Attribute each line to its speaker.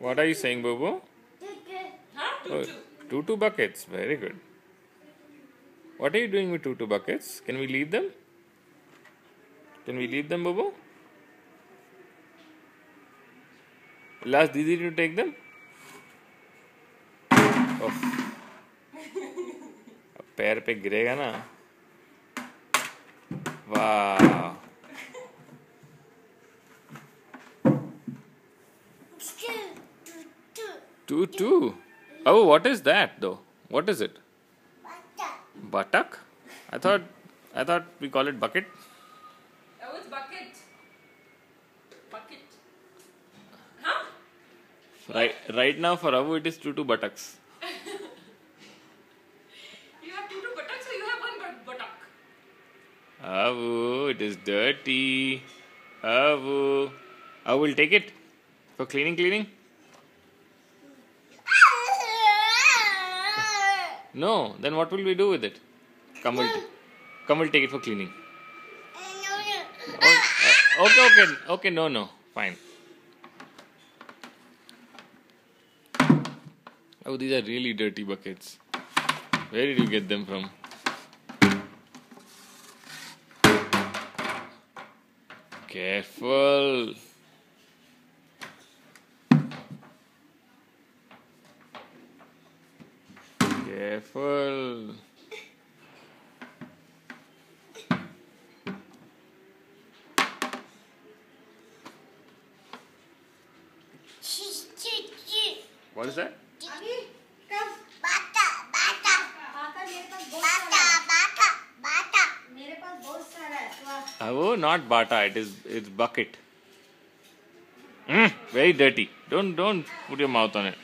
Speaker 1: What are you saying, Bobo?
Speaker 2: Huh?
Speaker 1: Oh, two buckets. Very good. What are you doing with two buckets? Can we leave them? Can we leave them, Bobo? Last Didi to take them? Oh. पैर पे गिरेगा ना. Wow. Two. Oh, what is that though? What is it? Buttock. I thought we call it bucket.
Speaker 2: Oh, it's bucket. Bucket. Huh?
Speaker 1: Right now for Avu it is two buttocks.
Speaker 2: You have two buttocks or you have one buttock?
Speaker 1: Avu, it is dirty. Avu. Avu will take it for cleaning. No, then what will we do with it? Come will take it for cleaning. Okay, no, fine. Oh, these are really dirty buckets. Where did you get them from? Careful. Careful. What is that? Oh, not bata. It's bucket. Very dirty. Don't put your mouth on it.